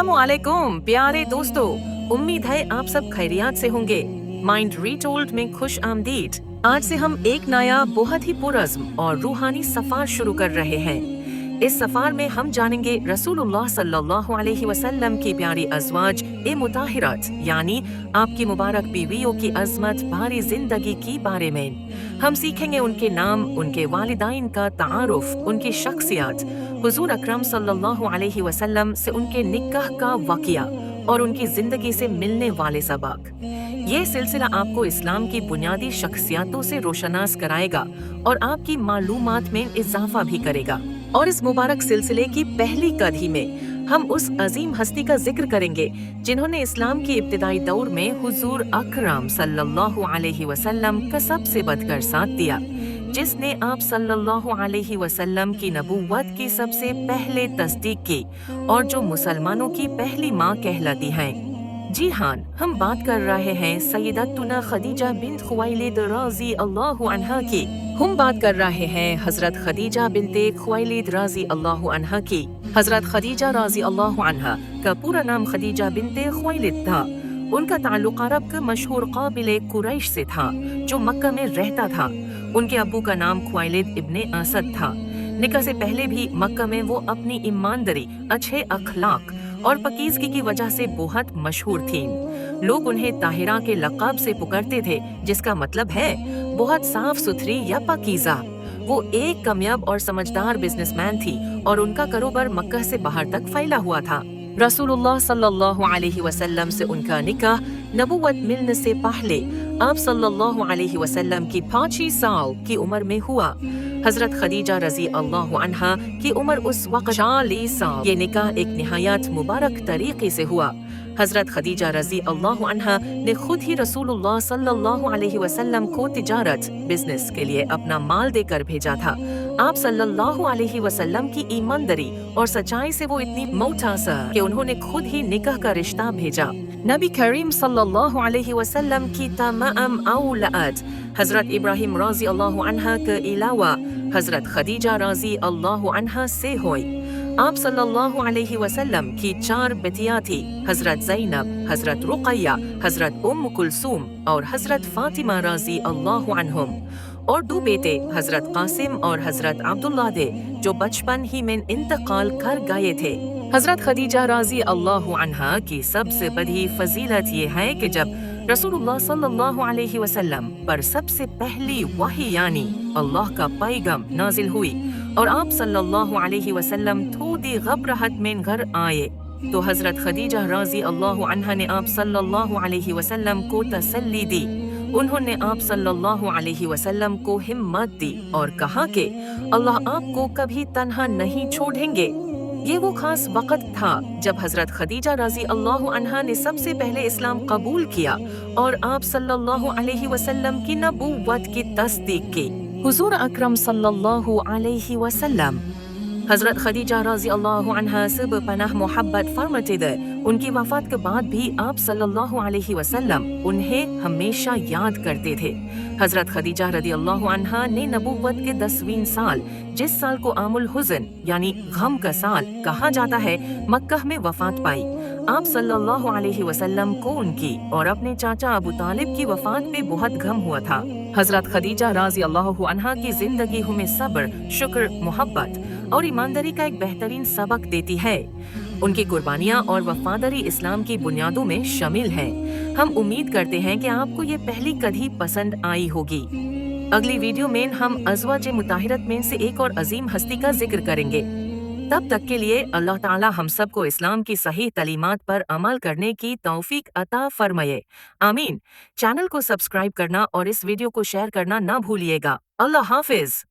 अस्सलामुअलैकुम प्यारे दोस्तों, उम्मीद है आप सब खैरियत से होंगे। माइंड रीटोल्ड में खुश आमदीद। आज से हम एक नया बहुत ही पुरज़्म और रूहानी सफर शुरू कर रहे हैं। इस सफर में हम जानेंगे रसूलुल्लाह सल्लल्लाहु अलैहि वसल्लम की प्यारी अज़वाज मुताहिरात यानी आपकी मुबारक बीवियों की अज़मत भारी जिंदगी की बारे में। हम सीखेंगे उनके नाम, उनके वालिदैन का तारुफ, उनकी शख्सियत, हुज़ूर अकरम सल्लल्लाहु अलैहि वसल्लम से उनके निकाह का वाक़िया और उनकी जिंदगी से मिलने वाले सबक। ये सिलसिला आपको इस्लाम की बुनियादी शख्सियतों से रोशनास कराएगा और आपकी मालूमात में इजाफा भी करेगा। और इस मुबारक सिलसिले की पहली कड़ी में हम उस अजीम हस्ती का जिक्र करेंगे जिन्होंने इस्लाम के इब्तिदाई दौर में हुजूर अकरम सल्लल्लाहु अलैहि वसल्लम का सबसे बढ़कर साथ दिया, जिसने आप सल्लल्लाहु अलैहि वसल्लम की नबूवत की सबसे पहले तस्दीक की और जो मुसलमानों की पहली माँ कहलाती हैं। जी हाँ, हम बात कर रहे हैं सैयदतुना खदीजा बिन्त खुवैलिद रज़ी अल्लाहु अन्हा की। हम बात कर रहे हैं हजरत खदीजा बिन्ते खुवैलिद रज़ी अल्लाहु अन्हा की। हजरत खदीजा रज़ी अल्लाहु अन्हा का पूरा नाम खदीजा बिन्ते खुवैलिद था। उनका ताल्लुक अरब के मशहूर काबिले कुरैश से था जो मक्का में रहता था। उनके अब्बू का नाम खुवैलिद इब्ने असद था। निकाह से पहले भी मक्का में वो अपनी ईमानदारी, अच्छे अखलाक और पकीज़गी की वजह से बहुत मशहूर थीं। लोग उन्हें ताहिरा के लक़ब से पुकारते थे, जिसका मतलब है बहुत साफ सुथरी या पकीज़ा। वो एक कामयाब और समझदार बिजनेसमैन थी और उनका कारोबार मक्का से बाहर तक फैला हुआ था। रसूलुल्लाह सल्लल्लाहु अलैहि वसल्लम से उनका निकाह नबूवत मिलने से पहले आप सल्लल्लाहु अलैहि वसल्लम की 5 साल की उम्र में हुआ। हजरत खदीजा रज़ी अल्लाहु अन्हा की उम्र उस वक्त 40 साल। ये निकाह एक निहायत मुबारक तरीके से हुआ। हजरत खदीजा रज़ी अल्लाहु अन्हा ने खुद ही रसूलुल्लाह सल्लल्लाहु अलैहि वसल्लम को तिजारत बिजनेस के लिए अपना माल देकर भेजा था। आप सल्लल्लाहु अलैहि वसल्लम की ईमानदारी और सच्चाई से वो इतनी मुतासर कि उन्होंने खुद ही निकाह का रिश्ता भेजा। नबी करीम सल्लल्लाहु अलैहि वसल्लम की तमाम औलाद हजरत इब्राहिम रज़ी अल्लाहु अन्हा के अलावा हजरत खदीजा रज़ी अल्लाहु अन्हा से हुई। आप सल्लल्लाहु अलैहि वसल्लम की 4 बेटियां थी, हजरत ज़ैनब, हजरत रुक़ैया, हजरत उम्म कुलसूम और हजरत फातिमा रज़ी अल्लाहु अन्हुम। और 2 बेटे हजरत कासिम और हजरत अब्दुल्लाह थे जो बचपन ही में इंतकाल कर गए थे। हजरत खदीजा रज़ी अल्लाहु अन्हा की सबसे बड़ी फजीलत ये है कि जब रसूलुल्लाह सल्लल्लाहु अलैहि वसल्लम पर सबसे पहली वही यानी अल्लाह का पैगाम नाजिल हुई और आप सल्लल्लाहु अलैहि वसल्लम थोड़ी घबराहट में घर आए, तो हजरत खदीजा रज़ी अल्लाहु अन्हा ने आप सल्लल्लाहु अलैहि वसल्लम को तसल्ली दी। उन्होंने आप सल्लल्लाहु अलैहि वसल्लम को हिम्मत दी और कहा कि अल्लाह आपको कभी तन्हा नहीं छोड़ेंगे। ये वो खास वक्त था जब हजरत खदीजा रज़ी अल्लाहु अन्हा ने सबसे पहले इस्लाम कबूल किया और आप सल्लल्लाहु अलैहि वसल्लम की नबूवत की तस्दीक की। हुजूर अकरम सल्लल्लाहु अलैहि वसल्लम हजरत खदीजा रज़ी अल्लाहु अन्हा से बेपनाह मोहब्बत फरमाते थे। उनकी वफात के बाद भी आप सल्लल्लाहु अलैहि वसल्लम उन्हें हमेशा याद करते थे। हजरत खदीजा रज़ी अल्लाहु अन्हा ने नबूवत के 10वें साल, जिस साल को आमुल हुज़न यानी गम का साल कहा जाता है, मक्का में वफात पाई। आप सल्लल्लाहु अलैहि वसल्लम को उनकी और अपने चाचा अबू तालिब की वफात पे बहुत गम हुआ था। हजरत खदीजा रज़ी अल्लाहु अन्हा की जिंदगी हमें सब्र, शुक्र, मोहब्बत और ईमानदारी का एक बेहतरीन सबक देती है। उनकी कुर्बानियाँ और वफादारी इस्लाम की बुनियादों में शामिल है। हम उम्मीद करते हैं कि आपको ये पहली कड़ी पसंद आई होगी। अगली वीडियो में हम अज़वाज मुताहिरत में से एक और अजीम हस्ती का जिक्र करेंगे। तब तक के लिए अल्लाह ताला हम सबको इस्लाम की सही तालीमात पर अमल करने की तौफीक अता फरमाए। आमीन। चैनल को सब्सक्राइब करना और इस वीडियो को शेयर करना ना भूलिएगा। अल्लाह हाफिज।